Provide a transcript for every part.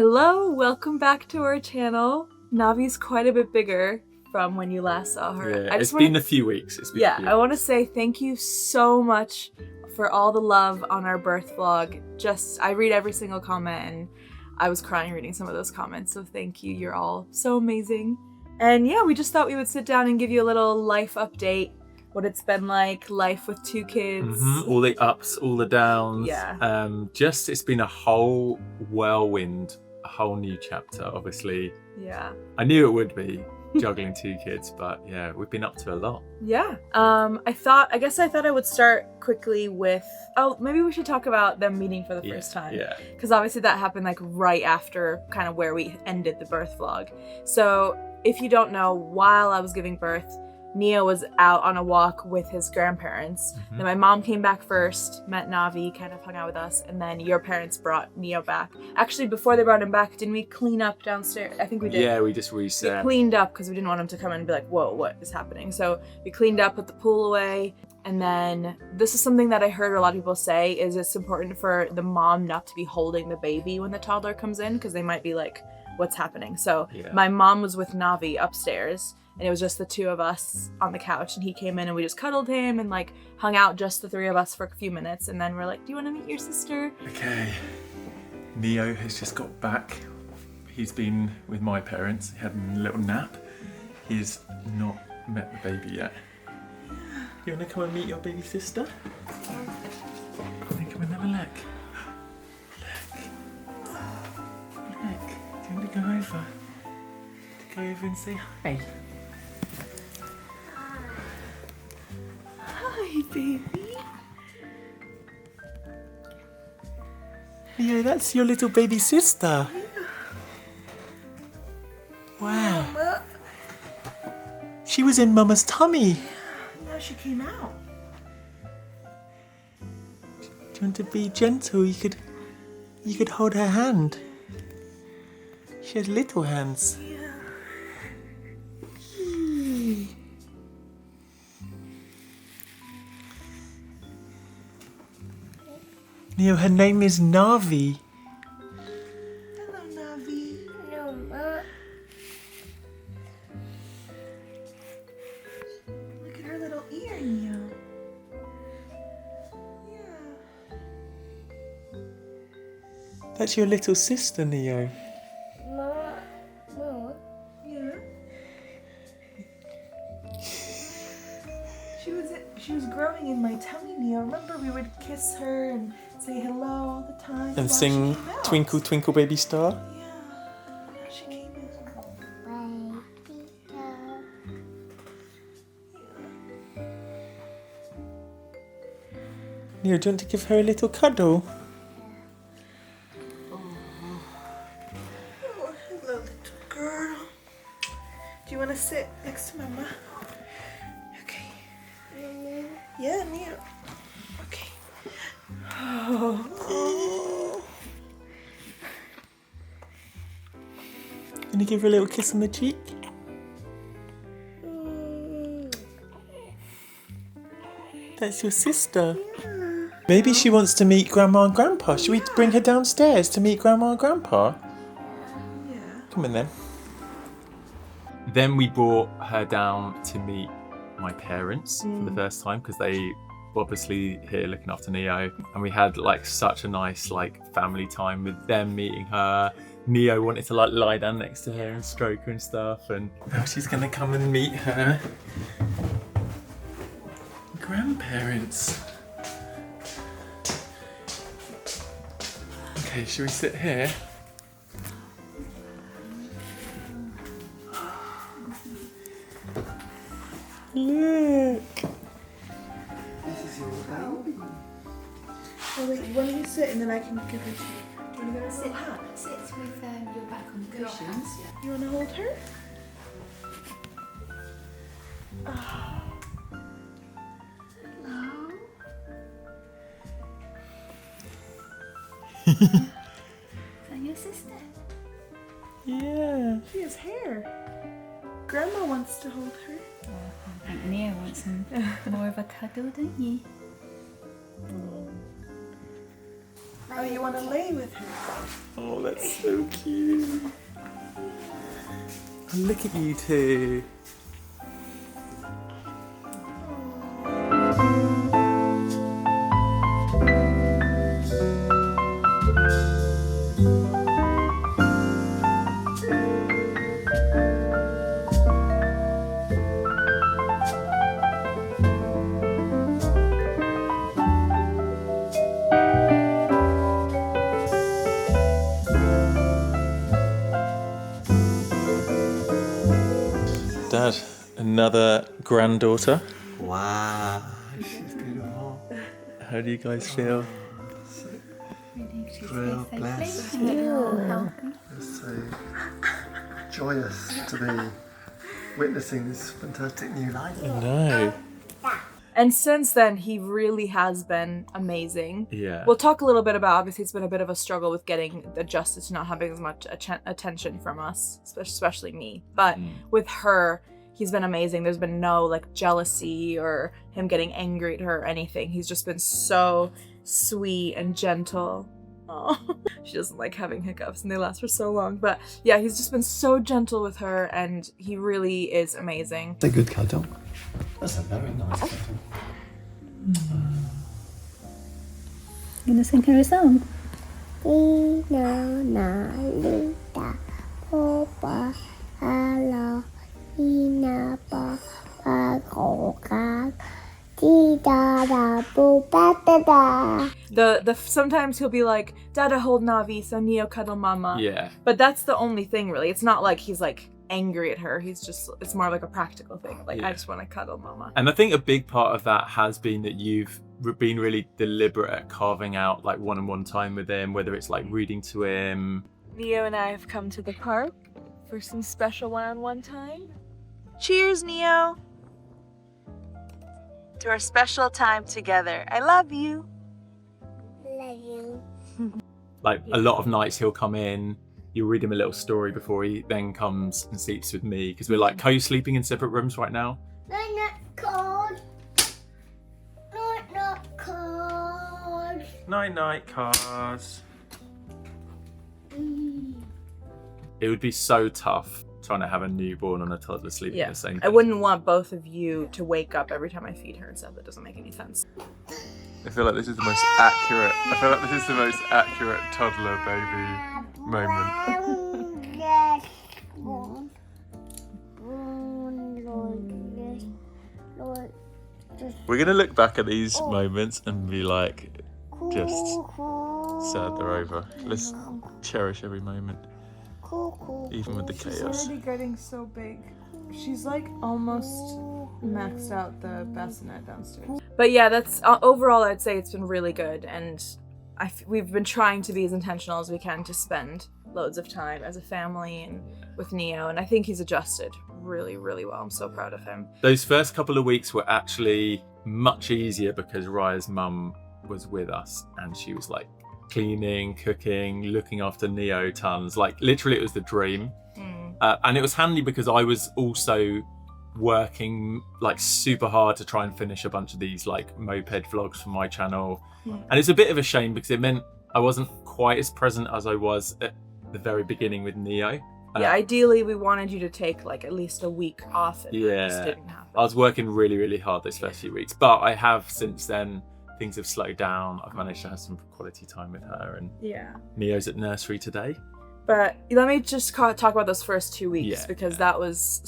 Hello, welcome back to our channel. Navi's quite a bit bigger from when you last saw her. Yeah, it's been a few weeks. I want to say thank you so much for all the love on our birth vlog. I read every single comment and I was crying reading some of those comments, so thank you. You're all so amazing. And yeah, we just thought we would sit down and give you a little life update. What it's been like, life with 2 kids. All the ups, all the downs. Yeah. It's been a whole whirlwind, a whole new chapter, obviously. Yeah. I knew it would be, juggling 2 kids, but yeah, we've been up to a lot. Yeah. I thought I would start quickly with, maybe we should talk about them meeting for the first time. Yeah. Because obviously that happened like right after kind of where we ended the birth vlog. So if you don't know, while I was giving birth, Neo was out on a walk with his grandparents. Then my mom came back first, met Navi, kind of hung out with us, and then your parents brought Neo back. Actually, before they brought him back, didn't we clean up downstairs? I think we did. Yeah, we just reset. We cleaned up because we didn't want him to come in and be like, whoa, what is happening? So we cleaned up, put the pool away, and then this is something that I heard a lot of people say, is it's important for the mom not to be holding the baby when the toddler comes in, because they might be like, what's happening? So my mom was with Navi upstairs, and it was just the 2 of us on the couch, and he came in and we just cuddled him and like hung out, just the 3 of us for a few minutes, and then we're like, do you want to meet your sister? Okay, Neo has just got back. He's been with my parents, he had a little nap. He's not met the baby yet. You want to come and meet your baby sister? Come and have a look. Look. Do you want to go over? Go over and say hi. Hi, baby. Yeah, that's your little baby sister. Wow. Mama. She was in Mama's tummy. Now she came out. Do you want to be gentle? You could hold her hand. She has little hands. Yeah. Neo, her name is Navi. Hello, Navi. No, Ma. Look at her little ear, Neo. Yeah. That's your little sister, Neo. Ma. Yeah. She was growing in my tummy, Neo. Remember we would kiss her and say hello all the time. And sing Twinkle Twinkle Baby Star. Yeah. Now she came in. Neo, do you want to give her a little cuddle? Oh, hello, little girl. Do you want to sit next to Mama? Okay. Yeah, Neo. Okay. Oh. Can you give her a little kiss on the cheek? That's your sister. Maybe she wants to meet Grandma and Grandpa. Should we bring her downstairs to meet Grandma and Grandpa? Yeah. Come in then. Then we brought her down to meet my parents for the first time, because they were obviously here looking after Neo, and we had like such a nice like family time with them meeting her. Neo wanted to like lie down next to her and stroke her and stuff, and now she's gonna come and meet her grandparents. Okay, should we sit here? Look! This is your baby. Oh wait, why don't you sit and then I can give her to you? You want to go sit? Sit with your back on the cushions. You want to hold her? Oh. Hello. Is that your sister? Yeah. She has hair. Grandma wants to hold her. I think Neo wants more of a cuddle, don't you? My Oh, you want to lay with him? Oh, that's so cute. And look at you two. Dad, another granddaughter. Wow, she's beautiful. How do you guys feel? Real blessed. Yeah. We're so joyous to be witnessing this fantastic new life. No. And since then, he really has been amazing. Yeah. We'll talk a little bit about, obviously, it's been a bit of a struggle with getting adjusted to not having as much attention from us, especially me. But with her, he's been amazing. There's been no, like, jealousy or him getting angry at her or anything. He's just been so sweet and gentle. Oh, she doesn't like having hiccups and they last for so long. But yeah, he's just been so gentle with her and he really is amazing. That's a good cuddle. That's a very nice cuddle. You gonna sing her a song? The sometimes he'll be like, Dada hold Navi, so Neo cuddle mama. Yeah. But that's the only thing really. It's not like he's like angry at her. It's more like a practical thing. Like, I just want to cuddle mama. And I think a big part of that has been that you've been really deliberate at carving out like one-on-one time with him, whether it's like reading to him. Neo and I have come to the park for some special one-on-one time. Cheers, Neo. To our special time together. I love you. Love you. Like a lot of nights he'll come in, you'll read him a little story before he then comes and sleeps with me, because we're like co-sleeping in separate rooms right now. Not cold. Not cold. Night cards. It would be so tough trying to have a newborn and a toddler sleeping in the same bed. I wouldn't want both of you to wake up every time I feed her and stuff. That doesn't make any sense. I feel like this is the most accurate. I feel like this is the most accurate toddler baby moment. We're gonna look back at these moments and be like, just sad they're over. Let's cherish every moment, even with the chaos. She's already getting so big. She's like almost maxed out the bassinet downstairs. But yeah, that's overall I'd say it's been really good, and we've been trying to be as intentional as we can to spend loads of time as a family and with Neo, and I think he's adjusted really, really well. I'm so proud of him. Those first couple of weeks were actually much easier because Raya's mum was with us and she was like cleaning, cooking, looking after Neo tons. Like literally it was the dream. And it was handy because I was also working like super hard to try and finish a bunch of these like moped vlogs for my channel. And it's a bit of a shame because it meant I wasn't quite as present as I was at the very beginning with Neo. Yeah, ideally we wanted you to take like at least a week off, and Yeah. that just didn't happen. I was working really, really hard those first few weeks, but I have since then, things have slowed down. I've managed to have some quality time with her, and Yeah. Neo's at nursery today. But let me just talk about those first 2 weeks, Yeah, because that was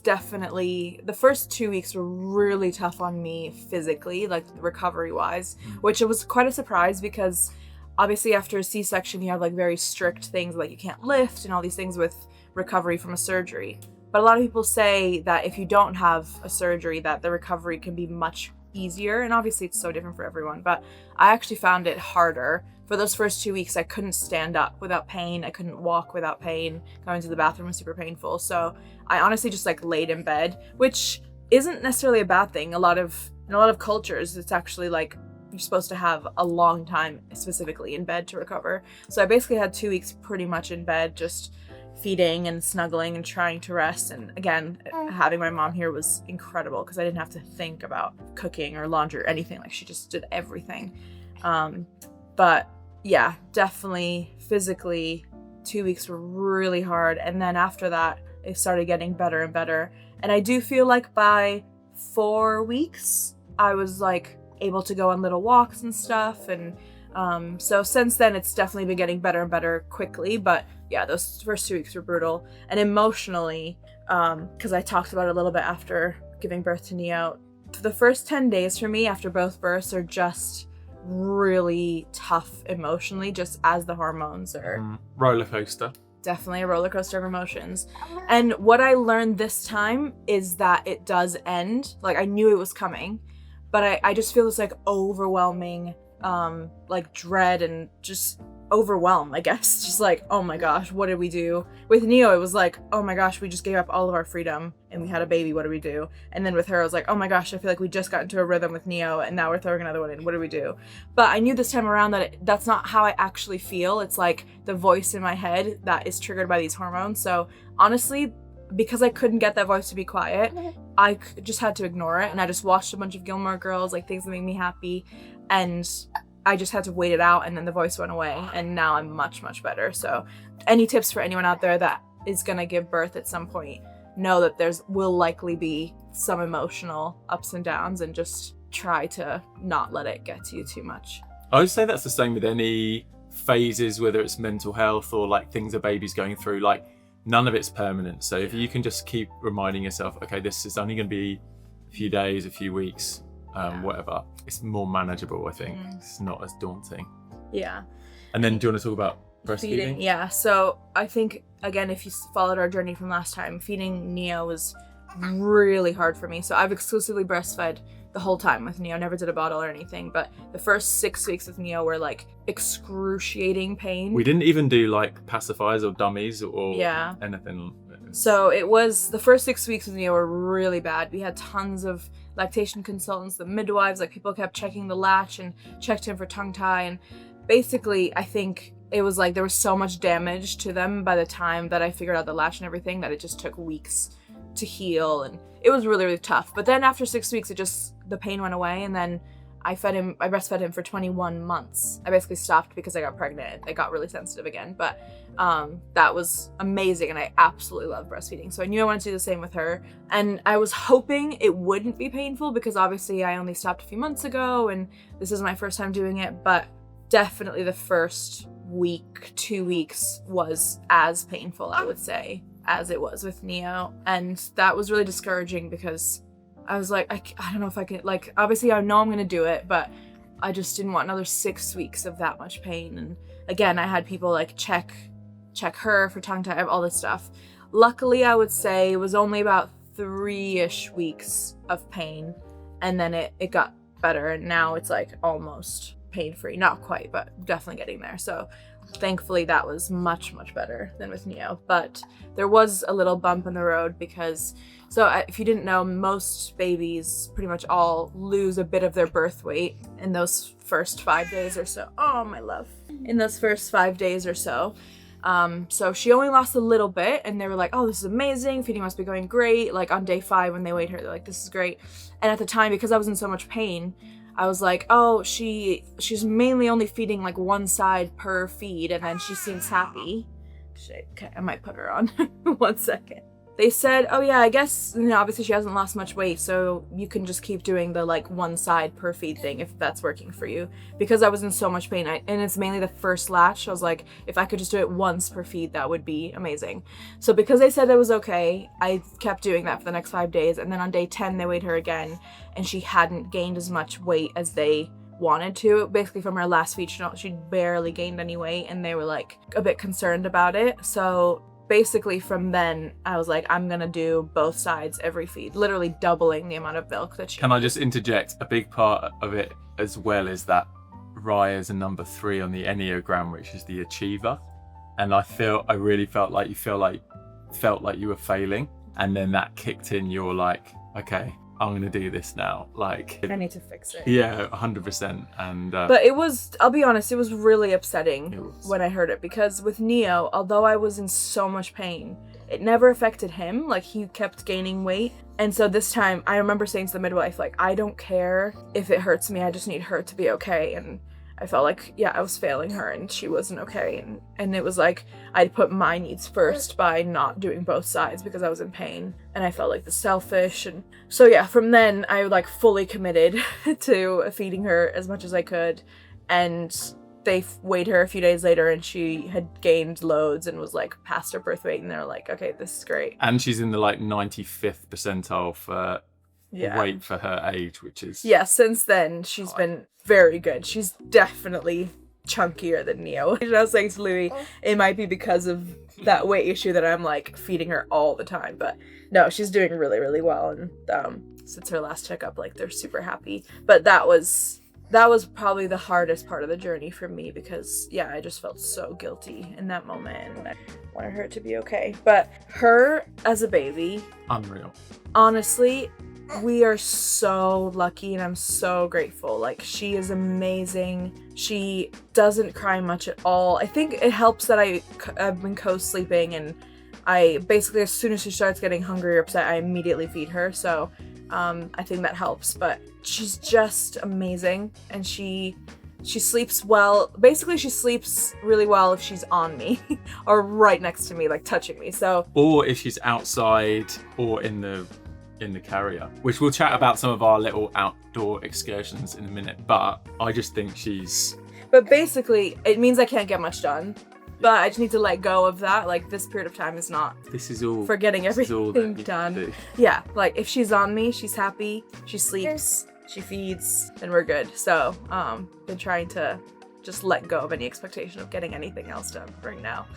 definitely, the first 2 weeks were really tough on me physically, like recovery wise, which it was quite a surprise because obviously after a C-section you have like very strict things, like you can't lift and all these things with recovery from a surgery. But a lot of people say that if you don't have a surgery that the recovery can be much easier, and obviously it's so different for everyone, but I actually found it harder. For those first 2 weeks, I couldn't stand up without pain. I couldn't walk without pain. Going to the bathroom was super painful. So I honestly just like laid in bed, which isn't necessarily a bad thing. In a lot of cultures, it's actually like you're supposed to have a long time specifically in bed to recover. So I basically had 2 weeks pretty much in bed, just feeding and snuggling and trying to rest. And again, having my mom here was incredible because I didn't have to think about cooking or laundry or anything. Like she just did everything. But yeah, definitely physically 2 weeks were really hard. And then after that, it started getting better and better. And I do feel like by 4 weeks, I was like able to go on little walks and stuff. And so since then, it's definitely been getting better and better quickly. But yeah, those first 2 weeks were brutal. And emotionally, because I talked about it a little bit after giving birth to Neo, the first 10 days for me after both births are just really tough emotionally, just as the hormones are. Roller coaster. Definitely a roller coaster of emotions. And what I learned this time is that it does end. Like, I knew it was coming, but I just feel this like overwhelming like dread and just overwhelm, I guess. Just like, oh my gosh, what did we do? With Neo, it was like, oh my gosh, we just gave up all of our freedom and we had a baby, what do we do? And then with her, I was like, oh my gosh, I feel like we just got into a rhythm with Neo and now we're throwing another one in, what do we do? But I knew this time around that that's not how I actually feel. It's like the voice in my head that is triggered by these hormones. So honestly, because I couldn't get that voice to be quiet, I just had to ignore it. And I just watched a bunch of Gilmore Girls, like things that make me happy. And I just had to wait it out, and then the voice went away, and now I'm much, much better. So any tips for anyone out there that is gonna give birth at some point, know that will likely be some emotional ups and downs, and just try to not let it get to you too much. I would say that's the same with any phases, whether it's mental health or like things a baby's going through, like none of it's permanent. So if you can just keep reminding yourself, okay, this is only gonna be a few days, a few weeks, whatever, it's more manageable, I think. It's not as daunting. Yeah. And then do you want to talk about breastfeeding? Yeah, so I think, again, if you followed our journey from last time, feeding Neo was really hard for me. So I've exclusively breastfed the whole time with Neo, never did a bottle or anything, but the first 6 weeks with Neo were like excruciating pain. We didn't even do like pacifiers or dummies or anything. So it was, the first 6 weeks with Neo were really bad. We had tons of lactation consultants, the midwives, like people kept checking the latch and checked him for tongue tie. And basically, I think it was like there was so much damage to them by the time that I figured out the latch and everything that it just took weeks to heal. And it was really, really tough. But then after 6 weeks, the pain went away. And then I breastfed him for 21 months. I basically stopped because I got pregnant. I got really sensitive again. But that was amazing. And I absolutely love breastfeeding. So I knew I wanted to do the same with her. And I was hoping it wouldn't be painful because obviously I only stopped a few months ago and this is my first time doing it. But definitely the first week, 2 weeks was as painful, I would say, as it was with Neo. And that was really discouraging because I was like, I don't know if I can, like, obviously I know I'm going to do it, but I just didn't want another 6 weeks of that much pain. And again, I had people like check her for tongue tie, all this stuff. Luckily, I would say it was only about 3-ish weeks of pain. And then it got better. And now it's like almost pain-free. Not quite, but definitely getting there. So thankfully that was much, much better than with Neo. But there was a little bump in the road because, if you didn't know, most babies pretty much all lose a bit of their birth weight in those first 5 days or so. Oh, my love. In those first 5 days or so. So she only lost a little bit and they were like, oh, this is amazing. Feeding must be going great. Like on day 5 when they weighed her, they're like, this is great. And at the time, because I was in so much pain, I was like, oh, she's mainly only feeding like one side per feed and then she seems happy. Okay, I might put her on. 1 second. They said, oh yeah, I guess, obviously she hasn't lost much weight, so you can just keep doing the like one side per feed thing if that's working for you. Because I was in so much pain, and it's mainly the first latch, I was like, if I could just do it once per feed, that would be amazing. So because they said it was okay, I kept doing that for the next 5 days, and then on day 10 they weighed her again, and she hadn't gained as much weight as they wanted to. Basically from her last feed, she barely gained any weight, and they were like a bit concerned about it. So basically from then I was like, I'm gonna do both sides every feed, literally doubling the amount of milk that she Can I just interject? A big part of it as well is that Raya is a number 3 on the Enneagram, which is the achiever. And I really felt like you were failing. And then that kicked in, you're like, okay, I'm gonna do this now. Like, I need to fix it. Yeah, 100%. And but it was, I'll be honest, it was really upsetting when I heard it, because with Neo, although I was in so much pain, it never affected him. Like, he kept gaining weight. And so this time, I remember saying to the midwife, like, I don't care if it hurts me, I just need her to be okay. And I felt like, yeah, I was failing her and she wasn't okay. And it was like I'd put my needs first by not doing both sides because I was in pain and I felt like the selfish. And so yeah, from then I like fully committed to feeding her as much as I could. And they weighed her a few days later and she had gained loads and was like past her birth weight, and they're like, okay, this is great. And she's in the like 95th percentile for weight for her age, which is... Yeah, since then she's been very good. She's definitely chunkier than Neo. And I was saying to Louis, it might be because of that weight issue that I'm like feeding her all the time, but no, she's doing really, really well. And since her last checkup, like they're super happy. But that was probably the hardest part of the journey for me because, yeah, I just felt so guilty in that moment and I wanted her to be okay. But her as a baby, unreal. Honestly, we are so lucky and I'm so grateful. Like, she is amazing. She doesn't cry much at all. I think it helps that I've been co-sleeping, and I basically, as soon as she starts getting hungry or upset, I immediately feed her. So I think that helps, but she's just amazing. And she sleeps well. Basically, she sleeps really well if she's on me or right next to me, like touching me. So, or if she's outside or in the carrier, which we'll chat about some of our little outdoor excursions in a minute, but I just think but basically it means I can't get much done, but I just need to let go of that. Like, this period of time is not for getting everything done. Yeah, like if she's on me, she's happy, she sleeps, she feeds, and we're good. So been trying to just let go of any expectation of getting anything else done right now.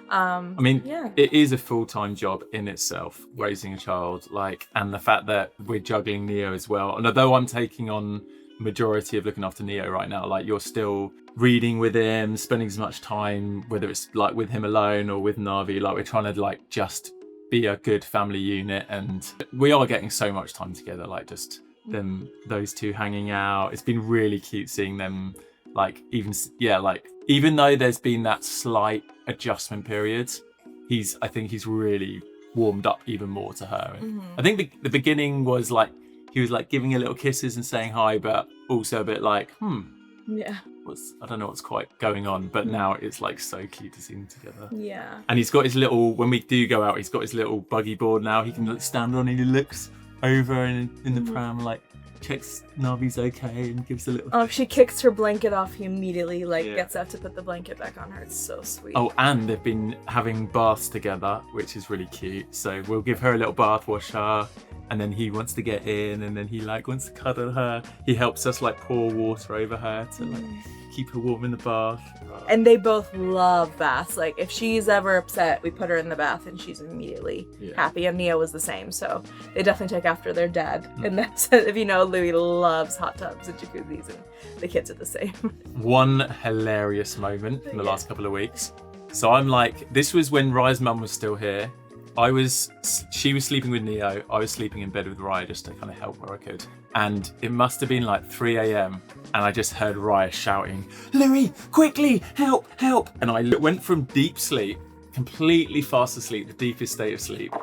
It is a full-time job in itself, raising a child, like, and the fact that we're juggling Neo as well. And although I'm taking on majority of looking after Neo right now, like, you're still reading with him, spending as much time, whether it's like with him alone or with Navi, like we're trying to like just be a good family unit, and we are getting so much time together, like just those two hanging out. It's been really cute seeing them, like, even though there's been that slight adjustment period, I think he's really warmed up even more to her. And I think the beginning was like he was like giving her little kisses and saying hi, but also a bit like I don't know what's quite going on, but now it's like so cute to see them together. Yeah. And he's got his little, when we do go out, he's got his little buggy board now. He can like stand on and he looks over in the pram, like checks Navi's okay and gives a little... Oh, if she kicks her blanket off, he immediately gets out to put the blanket back on her. It's so sweet. Oh, and they've been having baths together, which is really cute. So we'll give her a little bath, wash her, and then he wants to get in, and then he like wants to cuddle her. He helps us like pour water over her to like keep her warm in the bath. And they both love baths. Like, if she's ever upset, we put her in the bath and she's immediately happy. And Neo was the same. So they definitely take after their dad. And that's, if you know, Louis loves hot tubs and jacuzzis, and the kids are the same. One hilarious moment in the last couple of weeks. So I'm like, this was when Raya's mum was still here. She was sleeping with Neo. I was sleeping in bed with Raya just to kind of help where I could. And it must have been like 3 a.m. and I just heard Raya shouting, "Louis, quickly, help, help." And I went from deep sleep, completely fast asleep, the deepest state of sleep.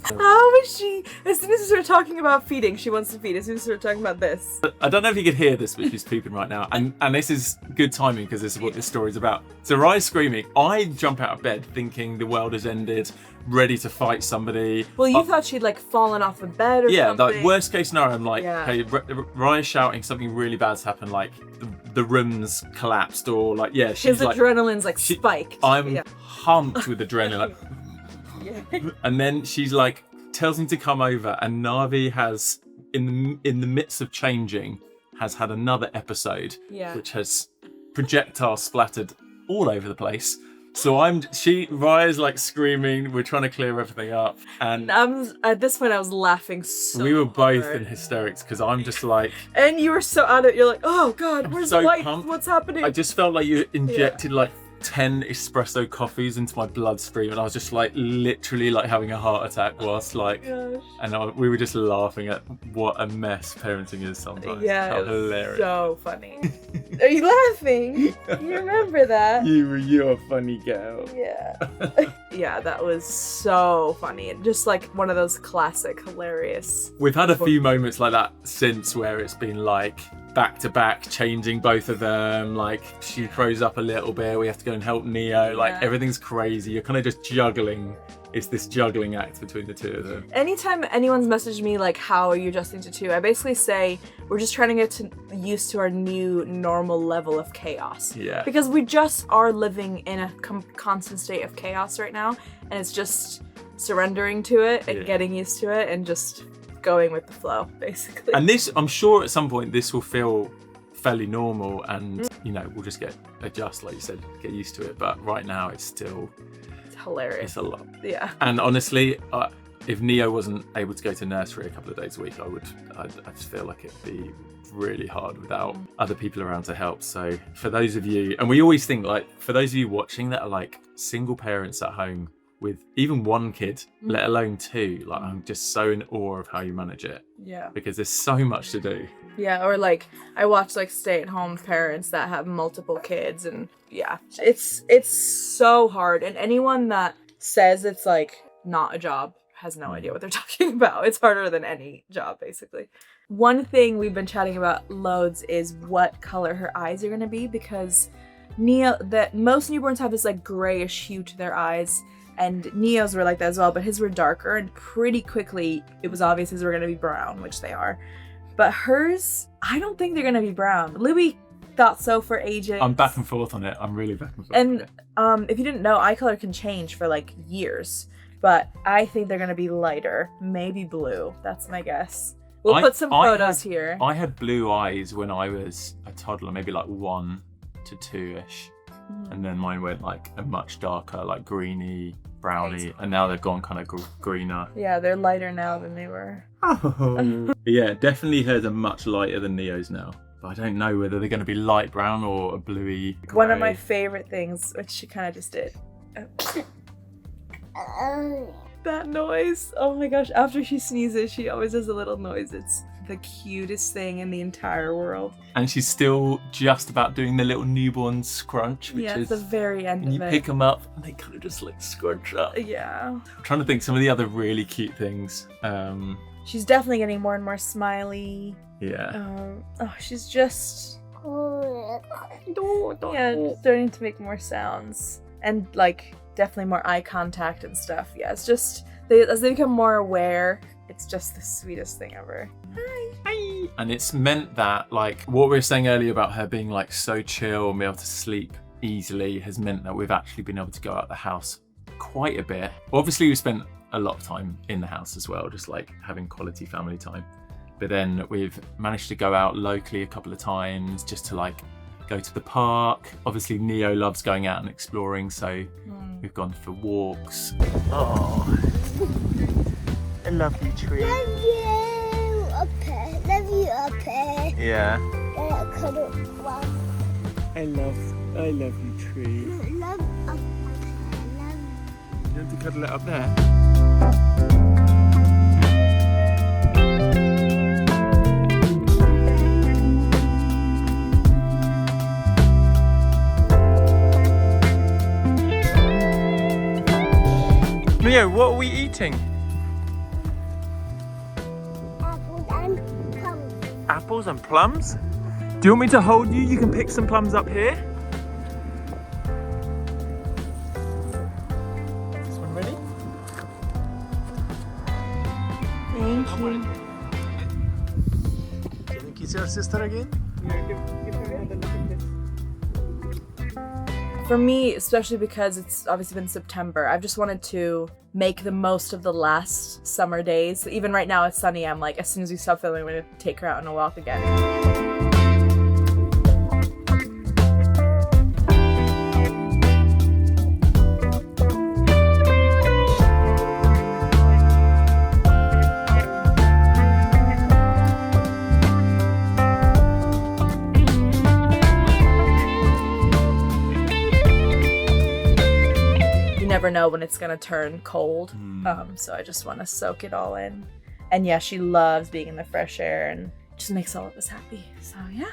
How is she? As soon as we start talking about feeding, she wants to feed. As soon as we start talking about this. I don't know if you could hear this, but she's pooping right now. And this is good timing because this is what this story's about. So Raya's screaming. I jump out of bed thinking the world has ended, ready to fight somebody. Well, you thought she'd like fallen off the bed or something. Yeah, like worst case scenario, I'm like, hey, Raya's shouting, something really bad's happened, like the room's collapsed, or like, she's his like, adrenaline's like spiked. I'm pumped with adrenaline. And then she's like, tells him to come over, and Navi has, in the midst of changing, has had another episode, which has projectile splattered all over the place. So Raya's like screaming, we're trying to clear everything up, and at this point I was laughing so we were both hard. In hysterics because I'm just like, and you were so out of it, you're like, oh god, where's the light? What's happening? I just felt like you injected like 10 espresso coffees into my bloodstream, and I was just like literally like having a heart attack whilst like, and we were just laughing at what a mess parenting is sometimes. Yeah, how hilarious. So funny. Are you laughing? You remember that? You're a funny girl. Yeah. Yeah, that was so funny, and just like one of those classic hilarious. We've had a few moments like that since where it's been like, back to back, changing both of them. Like she throws up a little bit, we have to go and help Neo. Like everything's crazy. You're kind of just juggling. It's this juggling act between the two of them. Anytime anyone's messaged me like, how are you adjusting to 2, I basically say we're just trying to get used to our new normal level of chaos. Yeah. Because we just are living in a constant state of chaos right now, and it's just surrendering to it and getting used to it and just going with the flow, basically. And this, I'm sure at some point this will feel fairly normal, and you know, we'll just adjust, like you said, get used to it. But right now it's still... hilarious. It's a lot. Yeah. And honestly, if Neo wasn't able to go to nursery a couple of days a week, I just feel like it'd be really hard without other people around to help. So for those of you, and we always think like, for those of you watching that are like single parents at home with even 1 kid, let alone 2, like I'm just so in awe of how you manage it. Yeah. Because there's so much to do. Yeah, or like I watch like stay-at-home parents that have multiple kids, and yeah, it's so hard. And anyone that says it's like not a job has no idea what they're talking about. It's harder than any job, basically. One thing we've been chatting about loads is what color her eyes are gonna be, because most newborns have this like grayish hue to their eyes. And Neo's were like that as well, but his were darker, and pretty quickly it was obvious his were gonna be brown, which they are. But hers, I don't think they're gonna be brown. Louis thought so for ages. I'm back and forth on it. I'm really back and forth. And if you didn't know, eye color can change for like years. But I think they're gonna be lighter, maybe blue. That's my guess. We'll put some photos here. I had blue eyes when I was a toddler, maybe like 1 to 2-ish. And then mine went like a much darker, like greeny, browny, and now they've gone kind of greener. Yeah, they're lighter now than they were. Oh. Yeah, definitely hers are much lighter than Neo's now. But I don't know whether they're going to be light brown or a bluey grey. One of my favorite things, which she kind of just did. That noise. Oh my gosh, after she sneezes, she always does a little noise. It's the cutest thing in the entire world. And she's still just about doing the little newborn scrunch, which is the very end of it. You pick them up and they kind of just like scrunch up. Yeah. I'm trying to think some of the other really cute things. She's definitely getting more and more smiley. Yeah. She's just... starting to make more sounds. And like, definitely more eye contact and stuff. Yeah, it's just... as they become more aware, it's just the sweetest thing ever. Hi. And it's meant that, like, what we were saying earlier about her being like so chill and be able to sleep easily has meant that we've actually been able to go out the house quite a bit. Obviously, we spent a lot of time in the house as well, just like having quality family time. But then we've managed to go out locally a couple of times just to like go to the park. Obviously, Neo loves going out and exploring, so we've gone for walks. Oh, a lovely tree. Love you up here. Love you up here. Yeah. I I love you, tree. love up here. You want to cuddle it up there? Neo, what are we eating? Apples and plums. Apples and plums? Do you want me to hold you? You can pick some plums up here. This one ready? Thank you. Do you think you see our sister again? For me, especially because it's obviously been September, I've just wanted to make the most of the last summer days. Even right now it's sunny, I'm like, as soon as we stop filming, I'm gonna take her out on a walk again. Never know when it's gonna turn cold, so I just want to soak it all in. And yeah, she loves being in the fresh air and just makes all of us happy, so yeah.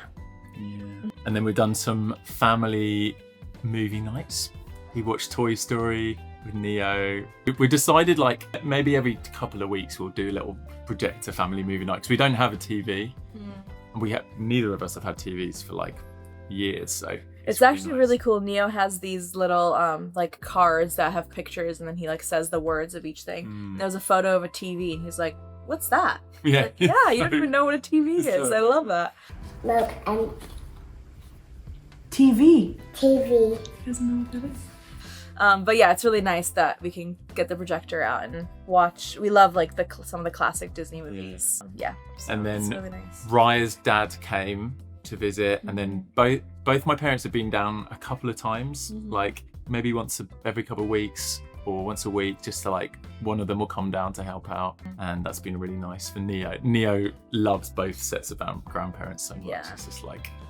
And then we've done some family movie nights. We watched Toy Story with Neo. We decided like maybe every couple of weeks we'll do a little projector family movie night because we don't have a TV. And neither of us have had TVs for like years, so It's actually really cool. Neo has these little like cards that have pictures, and then he like says the words of each thing. There's a photo of a TV, and he's like, "What's that?" Yeah, like, yeah, you don't even know what a TV is. I love that. Look, and TV. TV. He doesn't know what that is. But yeah, it's really nice that we can get the projector out and watch. We love like some of the classic Disney movies. Yeah. So and then it's really nice. Raya's dad came to visit, and then both my parents have been down a couple of times, like maybe every couple of weeks or once a week, just to like one of them will come down to help out, and that's been really nice for Neo. Neo loves both sets of grandparents so much. Yeah. It's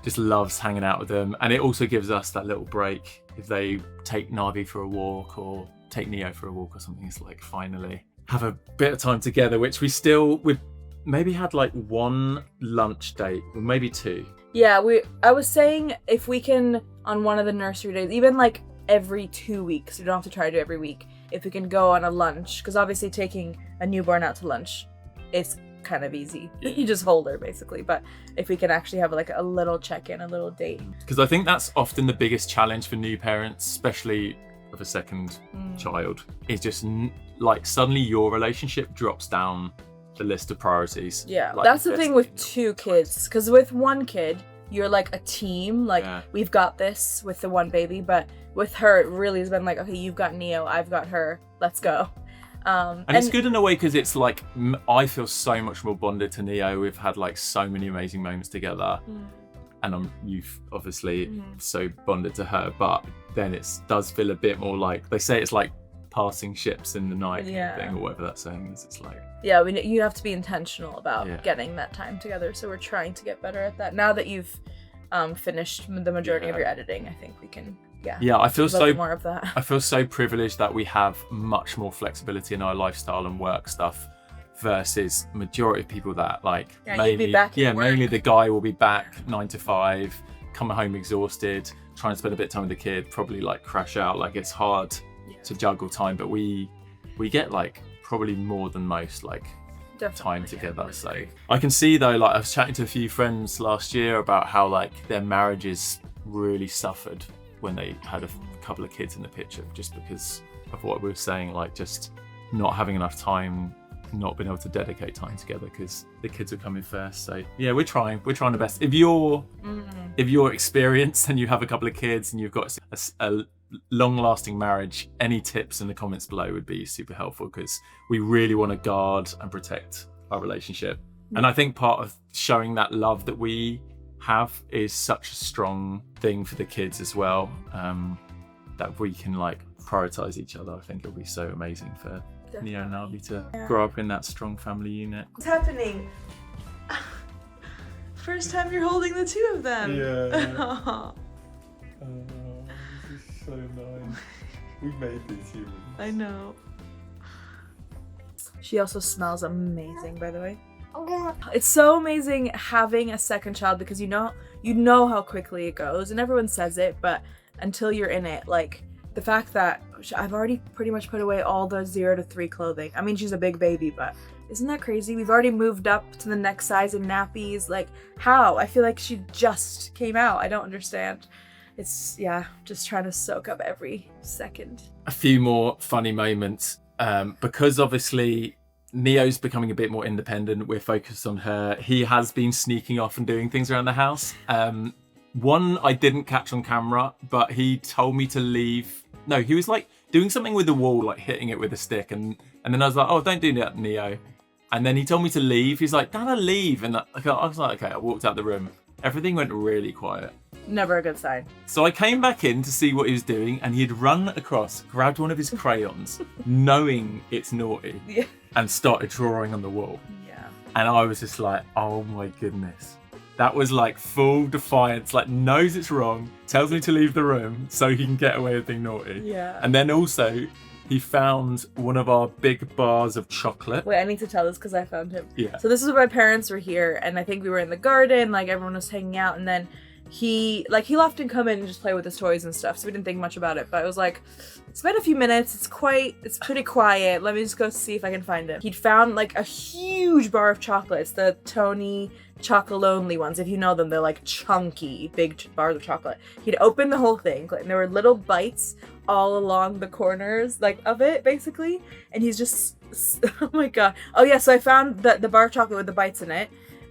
just loves hanging out with them, and it also gives us that little break if they take Navi for a walk or take Neo for a walk or something. It's like finally have a bit of time together, which we've maybe had like one lunch date or maybe two. Yeah, I was saying if we can on one of the nursery days, even like every 2 weeks, you don't have to try to do every week, if we can go on a lunch, because obviously taking a newborn out to lunch is kind of easy. You just hold her basically, but if we can actually have like a little check-in, a little date. Because I think that's often the biggest challenge for new parents, especially of a second child, is just like suddenly your relationship drops down the list of priorities. Yeah, like that's the thing with 2 kids, because with 1 kid you're like a team, like we've got this with the 1 baby, but with her it really has been like, okay, you've got Neo, I've got her, let's go. And it's good in a way because it's like I feel so much more bonded to Neo. We've had like so many amazing moments together, and you've obviously so bonded to her, but then it does feel a bit more like, they say it's like passing ships in the night kind of thing, or whatever that saying is. It's like, yeah, you have to be intentional about getting that time together, so we're trying to get better at that now that you've finished the majority of your editing. I think we can I feel so more of that. I feel so privileged that we have much more flexibility in our lifestyle and work stuff versus majority of people that like mainly the guy will be back 9 to 5, come home exhausted, trying to spend a bit of time with the kid, probably like crash out. Like it's hard to juggle time, but we get like probably more than most like time together. So I can see though, like I was chatting to a few friends last year about how like their marriages really suffered when they had a couple of kids in the picture, just because of what we were saying, like just not having enough time, not being able to dedicate time together because the kids are coming first. So yeah, we're trying the best. If you're experienced and you have a couple of kids and you've got a long-lasting marriage, any tips in the comments below would be super helpful, because we really want to guard and protect our relationship. And I think part of showing that love that we have is such a strong thing for the kids as well, that we can like prioritize each other. I think it'll be so amazing for Neo and Navi to grow up in that strong family unit. What's happening? First time you're holding the 2 of them. Yeah. This is so nice. We made these humans. I know. She also smells amazing, by the way. It's so amazing having a second child, because you know how quickly it goes, and everyone says it, but until you're in it, like the fact that I've already pretty much put away all the 0 to 3 clothing. I mean, she's a big baby, but isn't that crazy? We've already moved up to the next size in nappies. Like how? I feel like she just came out. I don't understand. It's just trying to soak up every second. A few more funny moments, because obviously Neo's becoming a bit more independent. We're focused on her. He has been sneaking off and doing things around the house. One I didn't catch on camera, but he told me to leave. No, he was like doing something with the wall, like hitting it with a stick. And then I was like, oh, don't do that, Neo. And then he told me to leave. He's like, Dada, leave. And I was like, okay, I walked out the room. Everything went really quiet. Never a good sign. So I came back in to see what he was doing, and he'd run across, grabbed one of his crayons, knowing it's naughty, and started drawing on the wall. Yeah. And I was just like, oh my goodness. That was like full defiance, like knows it's wrong, tells me to leave the room so he can get away with being naughty. Yeah. And then also, he found one of our big bars of chocolate. Wait, I need to tell this because I found him. Yeah. So this is when my parents were here, and I think we were in the garden, like everyone was hanging out, and then he'll often come in and just play with his toys and stuff, so we didn't think much about it, but I was like, it's been a few minutes, it's pretty quiet, let me just go see if I can find him. He'd found like a huge bar of chocolates, the Tony Chocolonely ones. If you know them, they're like chunky, big bars of chocolate. He'd opened the whole thing, and there were little bites all along the corners, like, of it, basically. And he's just, oh my god. Oh yeah, so I found the bar of chocolate with the bites in it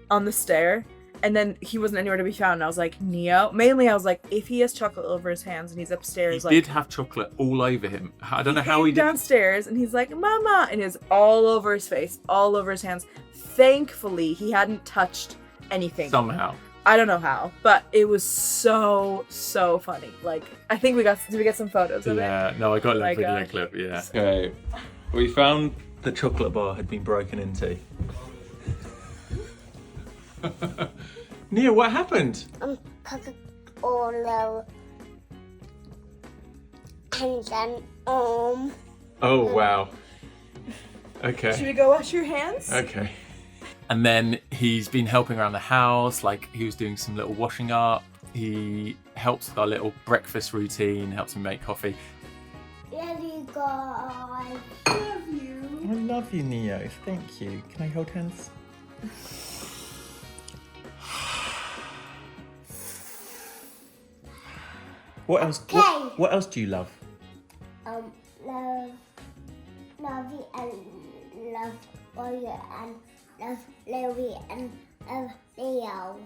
on the stair, and then he wasn't anywhere to be found. And I was like, Neo. Mainly, I was like, if he has chocolate all over his hands and he's upstairs, he did have chocolate all over him. I don't know how he did. Downstairs, and he's like, Mama, and it's all over his face, all over his hands. Thankfully, he hadn't touched anything. Somehow. I don't know how, but it was so funny. Like, I think did we get some photos of it? Yeah, no, I got a little My video gosh. clip, yeah. Okay, we found the chocolate bar had been broken into. Nia, what happened? Cook all and then Oh, wow. Okay. Should we go wash your hands? Okay. And then he's been helping around the house, like he was doing some little washing up. He helps with our little breakfast routine, helps me make coffee. love you guys. Love you. I love you, Neo. Thank you. Can I hold hands? What else? Okay. What else do you love? Love you and love Raya and love Laurie and love Leo.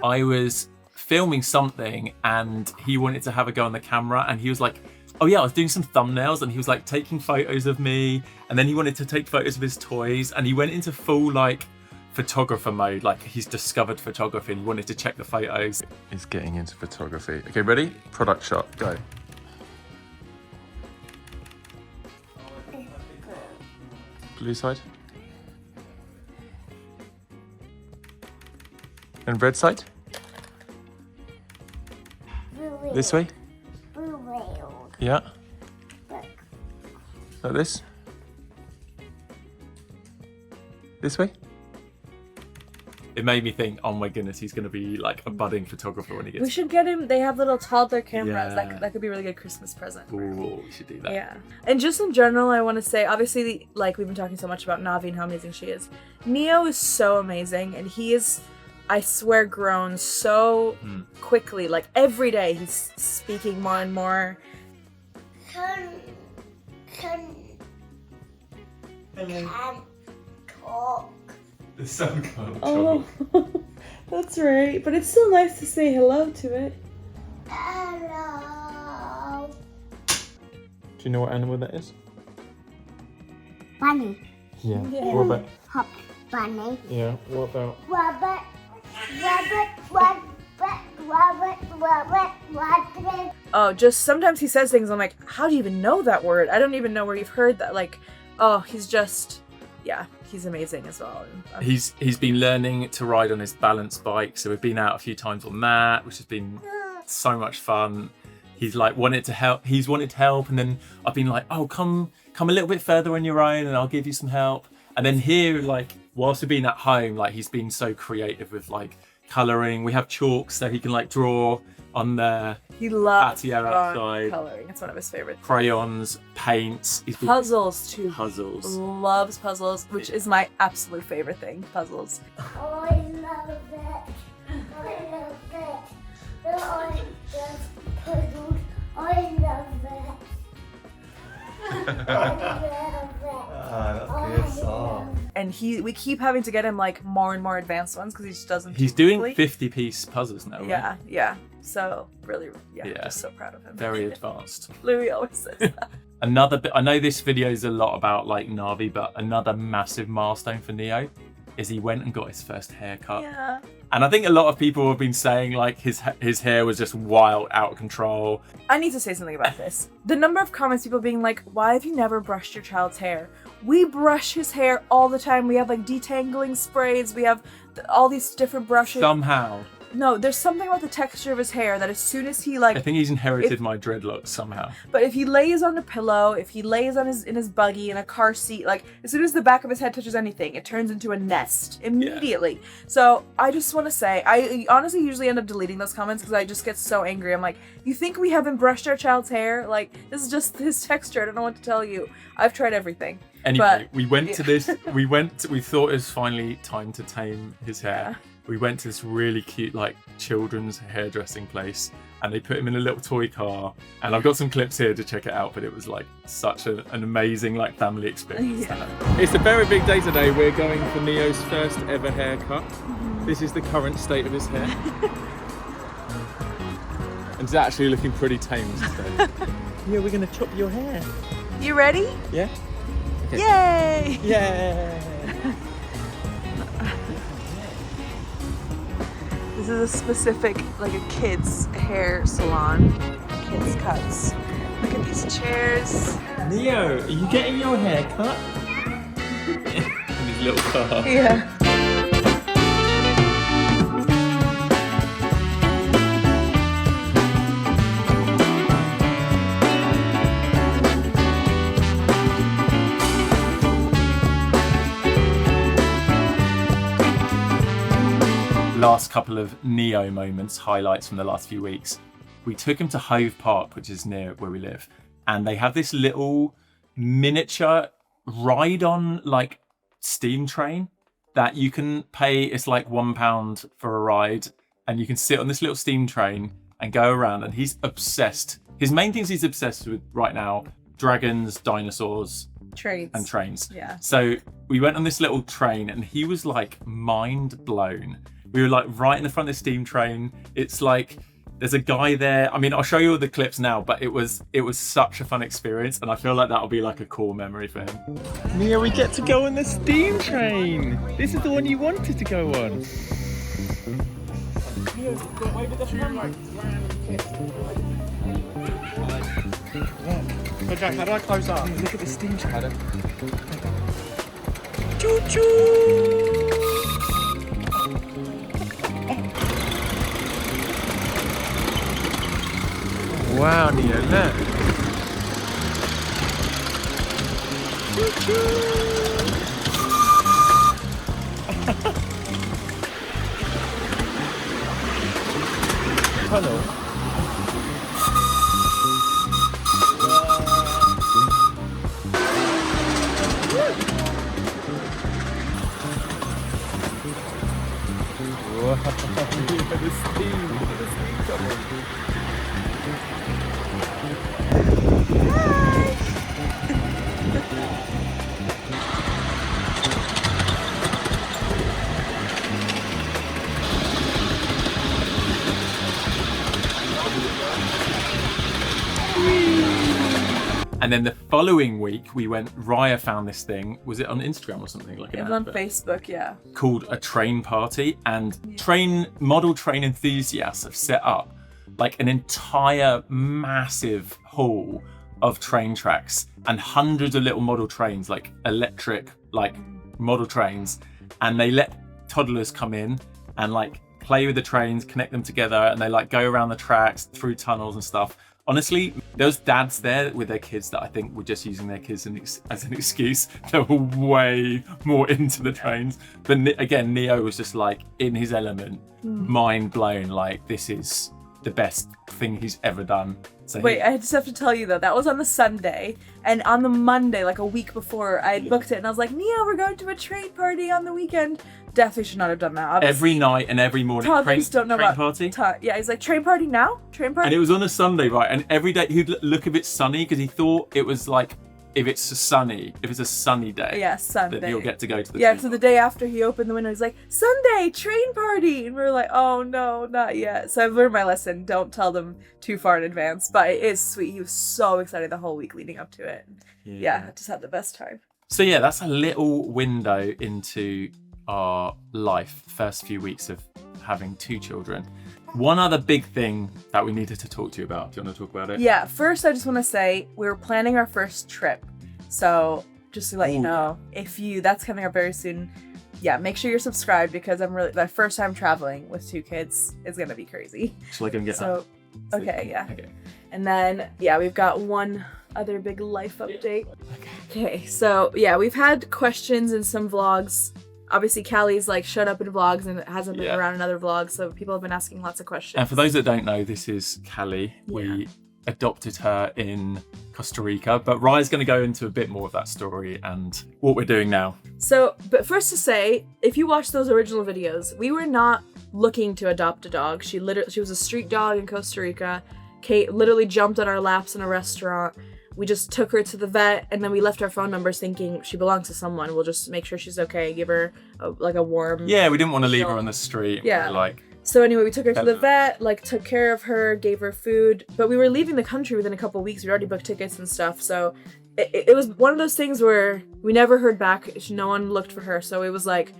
I was filming something and he wanted to have a go on the camera, and he was like, oh yeah, I was doing some thumbnails, and he was like taking photos of me, and then he wanted to take photos of his toys, and he went into full like photographer mode, like he's discovered photography and he wanted to check the photos. He's getting into photography. Okay, ready? Product shot, go. Blue side. And red side? Blue This way? Blue whale. Yeah. Look. Like this? This way? It made me think, oh my goodness, he's going to be like a budding photographer when he gets... We should get him. They have little toddler cameras. Yeah. That could be a really good Christmas present. Ooh, we should do that. Yeah. And just in general, I want to say, obviously, like we've been talking so much about Navi and how amazing she is. Neo is so amazing, and he is, I swear, grown so quickly. Like every day, he's speaking more and more. Can talk. The sun can't Oh, that's right. But it's still nice to say hello to it. Hello. Do you know what animal that is? Bunny. Yeah. Yeah. What about... Hop bunny. Yeah, what about... Rabbit. Oh, just sometimes he says things, I'm like, how do you even know that word? I don't even know where you've heard that. Like, oh, he's just, yeah, he's amazing as well. He's been learning to ride on his balance bike, so we've been out a few times on that, which has been so much fun. He's like wanted to help. He's wanted to help, and then I've been like, oh, come a little bit further on your own, and I'll give you some help. And then here, like, whilst we've been at home, like he's been so creative with like colouring. We have chalk so he can like draw on the He loves patio outside. coloring. It's one of his favorites. Crayons, paints. He's been Puzzles too. puzzles. Loves puzzles, which is my absolute favorite thing. Puzzles. I love it. I love it. I love puzzles. I love it. I love it. That's a good song. And we keep having to get him like more and more advanced ones because he just doesn't. He's doing quickly. 50-piece puzzles now, right? Yeah. So really, Yeah. just so proud of him. Very advanced. Louis always says that. Another bit, I know this video is a lot about like Navi, but another massive milestone for Neo is he went and got his first haircut. Yeah. And I think a lot of people have been saying like his hair was just wild, out of control. I need to say something about this. The number of comments, people being like, why have you never brushed your child's hair? We brush his hair all the time. We have like detangling sprays. We have all these different brushes. Somehow No, there's something about the texture of his hair that as soon as he like, I think he's inherited my dreadlocks somehow. but if he lays on the pillow, if he lays on in his buggy in a car seat, like as soon as the back of his head touches anything, it turns into a nest immediately. So I just want to say, I honestly usually end up deleting those comments because I just get so angry. I'm like, you think we haven't brushed our child's hair? Like, this is just his texture. I don't know what to tell you. I've tried everything. Anyway, we went to this, we thought it was finally time to tame his hair. Yeah. We went to this really cute, like, children's hairdressing place, and they put him in a little toy car. And I've got some clips here to check it out, but it was like such an amazing, like, family experience. Yeah. It's a very big day today. We're going for Neo's first ever haircut. This is the current state of his hair. And it's actually looking pretty tame today. Yeah, we're gonna chop your hair. You ready? Yeah? Okay. Yay! Yeah! This is a specific, like a kid's hair salon. Kids cuts. Look at these chairs. Neo, are you getting your hair cut? In his little car. Yeah. Last couple of Neo moments, highlights from the last few weeks. We took him to Hove Park, which is near where we live, and they have this little miniature ride-on like steam train that you can pay. It's like £1 for a ride, and you can sit on this little steam train and go around. And he's obsessed. His main things he's obsessed with right now: dragons, dinosaurs, and trains. Yeah. So we went on this little train, and he was like mind blown. We were like right in the front of the steam train. It's like there's a guy there. I mean, I'll show you all the clips now, but it was such a fun experience, and I feel like that'll be like a core memory for him. Mia, we get to go on the steam train. This is the one you wanted to go on. Okay, how do I close up? Look at the steam train. Choo choo! Wow, Neo, look. Hello. Wow, the steam coming. And then the following week, we went. Raya found this thing. Was it on Instagram or something? Like it was on Facebook, yeah. Called a train party, and model train enthusiasts have set up like an entire massive hall of train tracks and hundreds of little model trains, like electric, like model trains, and they let toddlers come in and like play with the trains, connect them together, and they like go around the tracks through tunnels and stuff. Honestly, those dads there with their kids that I think were just using their kids as an excuse. They were way more into the trains. But again, Neo was just like in his element, mind blown. Like, this is the best thing he's ever done. So Wait, I just have to tell you though, that was on the Sunday, and on the Monday, like a week before, I had booked it, and I was like, Neo, we're going to a train party on the weekend. Definitely should not have done that. Obviously. Every night and every morning, Toddlers don't know train about party. Yeah, he's like, train party now? Train party? And it was on a Sunday, right? And every day he'd look if it's sunny, because he thought it was like, if it's a sunny day, yeah, Sunday, then he'll get to go to the yeah. train So the day after he opened the window, he's like, Sunday train party, and we were like, oh no, not yet. So I've learned my lesson. Don't tell them too far in advance. But it is sweet. He was so excited the whole week leading up to it. Yeah, just had the best time. So yeah, that's a little window into our life, first few weeks of having 2 children. One other big thing that we needed to talk to you about. Do you want to talk about it? Yeah, first I just want to say we were planning our first trip. So just to let you know, that's coming up very soon. yeah, make sure you're subscribed because my first time traveling with 2 kids is gonna be crazy. Shall I go and get So, that? okay, yeah. Okay. And then, yeah, we've got one other big life update. Okay, so yeah, we've had questions in some vlogs. Obviously, Callie's like showed up in vlogs and hasn't been around in other vlogs, so people have been asking lots of questions. And for those that don't know, this is Callie. We adopted her in Costa Rica, but Raya's going to go into a bit more of that story and what we're doing now. So, but first to say, if you watch those original videos, we were not looking to adopt a dog. She was a street dog in Costa Rica. Kate literally jumped on our laps in a restaurant. We just took her to the vet, and then we left our phone numbers thinking she belongs to someone. We'll just make sure she's okay, give her a warm... Yeah, we didn't want to leave her on the street. Yeah. Like... So anyway, we took her to the vet, like took care of her, gave her food, but we were leaving the country within a couple of weeks. We already booked tickets and stuff, so it was one of those things where we never heard back. No one looked for her, so it was like,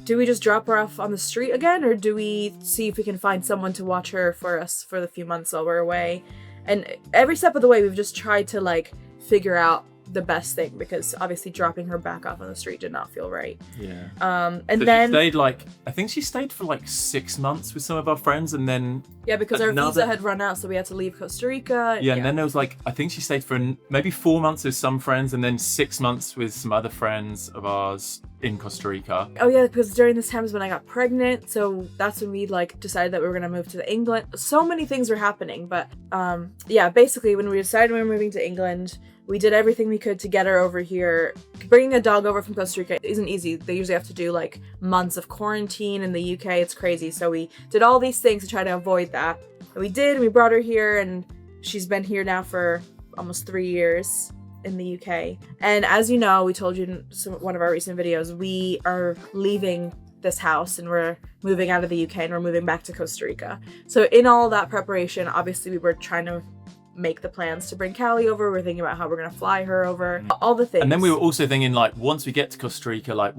do we just drop her off on the street again, or do we see if we can find someone to watch her for us for the few months while we're away? And every step of the way, we've just tried to like figure out the best thing, because obviously dropping her back off on the street did not feel right. Yeah. And so then she stayed I think she stayed for like 6 months with some of our friends, and then because our visa had run out, so we had to leave Costa Rica. Yeah, and then there was like, I think she stayed for maybe 4 months with some friends, and then 6 months with some other friends of ours in Costa Rica. Oh yeah, because during this time is when I got pregnant, so that's when we like decided that we were gonna move to England. So many things were happening, but yeah, basically when we decided we were moving to England, we did everything we could to get her over here. Bringing a dog over from Costa Rica isn't easy. They usually have to do like months of quarantine in the UK. It's crazy. So we did all these things to try to avoid that. And we did, and we brought her here, and she's been here now for almost 3 years in the UK. And as you know, we told you in one of our recent videos, we are leaving this house and we're moving out of the UK and we're moving back to Costa Rica. So in all that preparation, obviously we were trying to make the plans to bring Callie over. We're thinking about how we're gonna fly her over, all the things. And then we were also thinking like, once we get to Costa Rica, like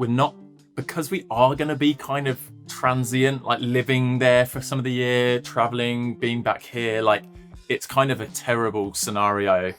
because we are gonna be kind of transient, like living there for some of the year, traveling, being back here, like it's kind of a terrible scenario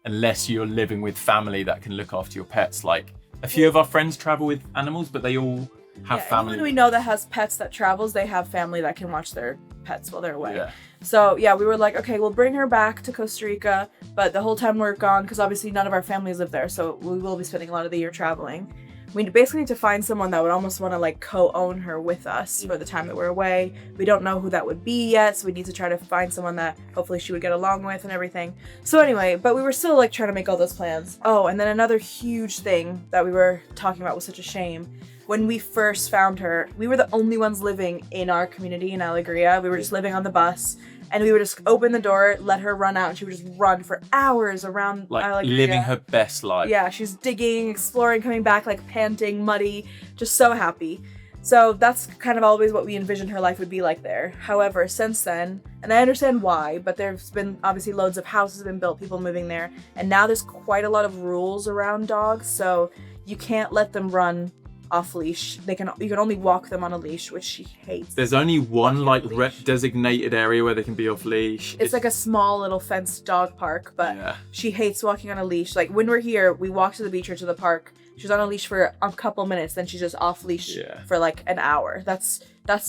unless you're living with family that can look after your pets. Like a few of our friends travel with animals, but they all have family. Anyone we know that has pets that travels, they have family that can watch their pets while they're away. Yeah. So yeah, we were like, okay, we'll bring her back to Costa Rica, but the whole time we're gone, because obviously none of our families live there, so we will be spending a lot of the year traveling. We basically need to find someone that would almost want to like co-own her with us for the time that we're away. We don't know who that would be yet, so we need to try to find someone that hopefully she would get along with and everything. So anyway, but we were still like trying to make all those plans. Oh, and then another huge thing that we were talking about was such a shame. When we first found her, we were the only ones living in our community in Alegria. We were just living on the bus, and we would just open the door, let her run out, and she would just run for hours around like Alegria. Living her best life. Yeah, she's digging, exploring, coming back, like panting, muddy, just so happy. So that's kind of always what we envisioned her life would be like there. However, since then, and I understand why, but there's been obviously loads of houses have been built, people moving there, and now there's quite a lot of rules around dogs, so you can't let them run off leash. You can only walk them on a leash, which she hates. There's only one like designated area where they can be off leash. It's like a small little fenced dog park, but she hates walking on a leash. Like when we're here, we walk to the beach or to the park. She's on a leash for a couple minutes, then she's just off leash for like an hour. That's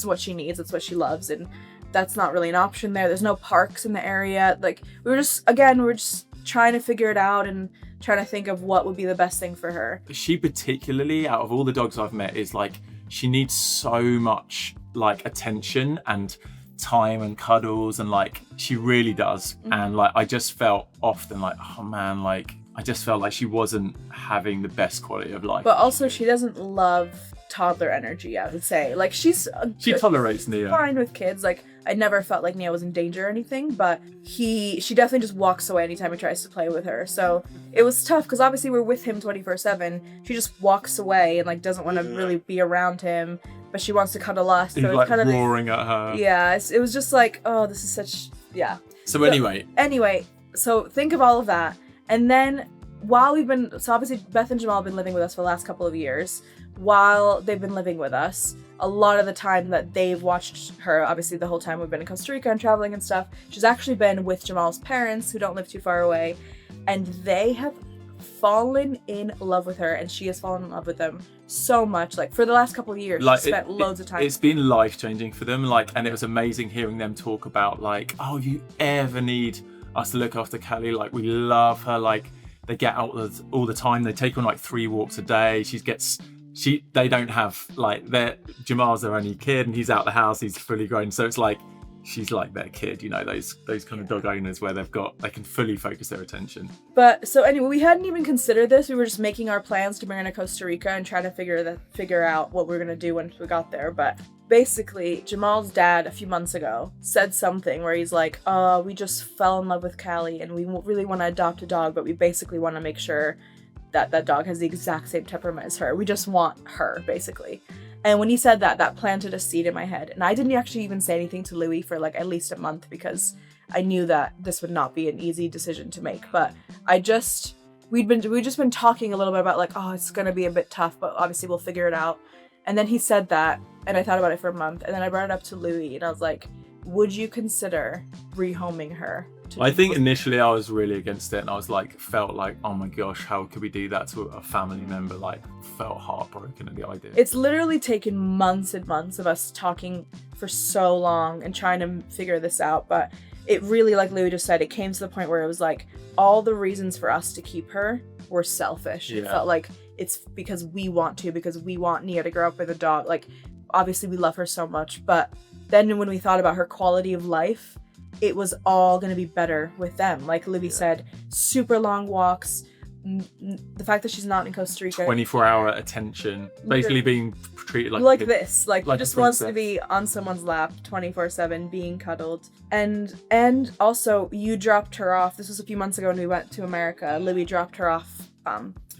what she needs. That's what she loves, and that's not really an option there. There's no parks in the area. Like we're just trying to figure it out and trying to think of what would be the best thing for her. She particularly, out of all the dogs I've met, is like, she needs so much like attention and time and cuddles, and like she really does. And like I just felt often like, oh man, like I just felt like she wasn't having the best quality of life. But also she doesn't love toddler energy, I would say. Like she tolerates Neo. Fine with kids. Like I never felt like Neo was in danger or anything, but she definitely just walks away anytime he tries to play with her. So it was tough because obviously we're with him 24/7. She just walks away and like doesn't want to really be around him, but she wants to cuddle us. He's so like kind of roaring at her. Yeah, it was just like, oh, this is such So anyway, so think of all of that, and then while obviously Beth and Jamal have been living with us for the last couple of years. While they've been living with us, a lot of the time that they've watched her, obviously the whole time we've been in Costa Rica and traveling and stuff, she's actually been with Jamal's parents who don't live too far away, and they have fallen in love with her, and she has fallen in love with them so much. Like for the last couple of years, she spent loads of time. It's been life-changing for them, like, and it was amazing hearing them talk about like, oh, if you ever need us to look after Callie, like we love her, like they get out all the time, they take her on like 3 walks a day. They don't have like Jamal's their only kid, and he's out the house, he's fully grown, so it's like she's like their kid, you know, those kind of dog owners where they can fully focus their attention. But so anyway, we hadn't even considered this. We were just making our plans to bring her to Costa Rica and try to figure out what we were gonna do once we got there. But basically, Jamal's dad a few months ago said something where he's like, we just fell in love with Callie and we really want to adopt a dog, but we basically want to make sure that dog has the exact same temperament as her. We just want her, basically. And when he said that, that planted a seed in my head. And I didn't actually even say anything to Louis for like at least a month because I knew that this would not be an easy decision to make. But we'd just been talking a little bit about like, oh, it's gonna be a bit tough, but obviously we'll figure it out. And then he said that, and I thought about it for a month, and then I brought it up to Louis, and I was like, would you consider rehoming her? I think initially I was really against it, and I was like, felt like, oh my gosh, how could we do that to a family member? Like, felt heartbroken at the idea. It's literally taken months and months of us talking for so long and trying to figure this out, but it really, like Louis just said, it came to the point where it was like, all the reasons for us to keep her were selfish. Yeah. It felt like it's because we want Nia to grow up with a dog. Like, obviously we love her so much, but then when we thought about her quality of life, it was all going to be better with them. Like Libby said, super long walks. The fact that she's not in Costa Rica. 24-hour attention. Basically being treated like this. Like just wants to be on someone's lap 24/7, being cuddled. And also, you dropped her off. This was a few months ago when we went to America. Libby dropped her off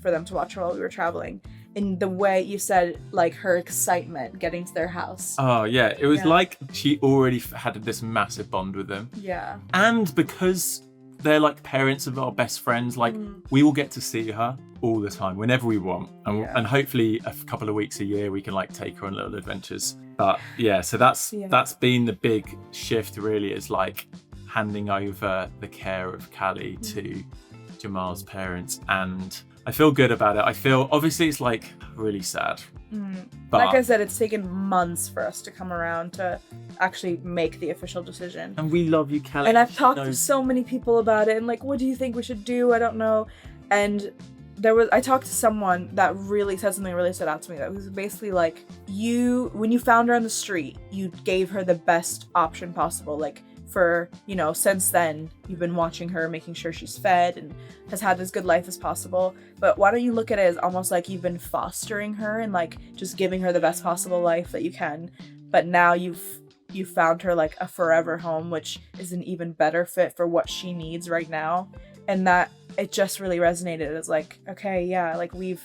for them to watch her while we were traveling. In the way you said, like, her excitement getting to their house. Oh, yeah. It was like she already had this massive bond with them. Yeah. And because they're, like, parents of our best friends, like, we will get to see her all the time, whenever we want. And hopefully a couple of weeks a year, we can, like, take her on little adventures. But, yeah, so that's been the big shift, really, is, like, handing over the care of Callie to Jamal's parents. And I feel good about it. I feel, obviously, it's like really sad. But like I said, it's taken months for us to come around to actually make the official decision. And we love you, Callie. And I've talked to so many people about it and like, what do you think we should do? I don't know. And I talked to someone that really said something really stood out to me. That was basically like, when you found her on the street, you gave her the best option possible. Like, for, since then, you've been watching her, making sure she's fed and has had as good life as possible. But why don't you look at it as almost like you've been fostering her and like just giving her the best possible life that you can. But now you've found her like a forever home, which is an even better fit for what she needs right now. And that it just really resonated as like, okay, yeah, like we've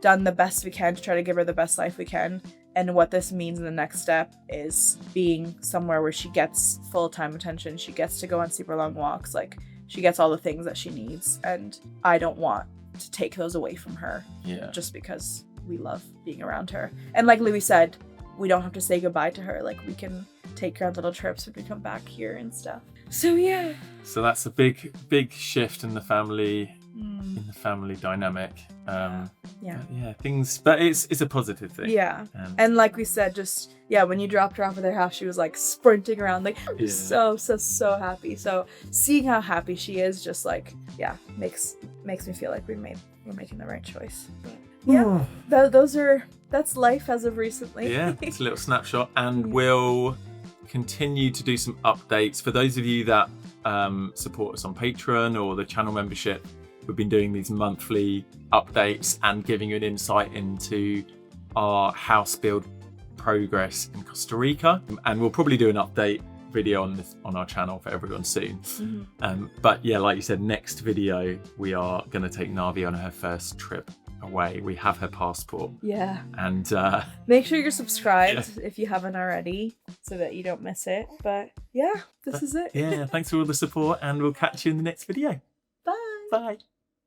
done the best we can to try to give her the best life we can. And what this means in the next step is being somewhere where she gets full-time attention. She gets to go on super long walks. Like, she gets all the things that she needs. And I don't want to take those away from her just because we love being around her. And like Louis said, we don't have to say goodbye to her. Like, we can take her on little trips when we come back here and stuff. So, yeah. So that's a big shift in the family dynamic. But it's a positive thing. Yeah. And like we said, when you dropped her off at their house, she was like sprinting around, like so happy. So seeing how happy she is just like, makes me feel like we're making the right choice. But, that's life as of recently. Yeah, it's a little snapshot, and we'll continue to do some updates for those of you that support us on Patreon or the channel membership. We've been doing these monthly updates and giving you an insight into our house build progress in Costa Rica. And we'll probably do an update video on our channel for everyone soon. But yeah, like you said, next video, we are going to take Navi on her first trip away. We have her passport. Yeah. And make sure you're subscribed if you haven't already so that you don't miss it. But yeah, this is it. Yeah, thanks for all the support, and we'll catch you in the next video. Bye. Bye.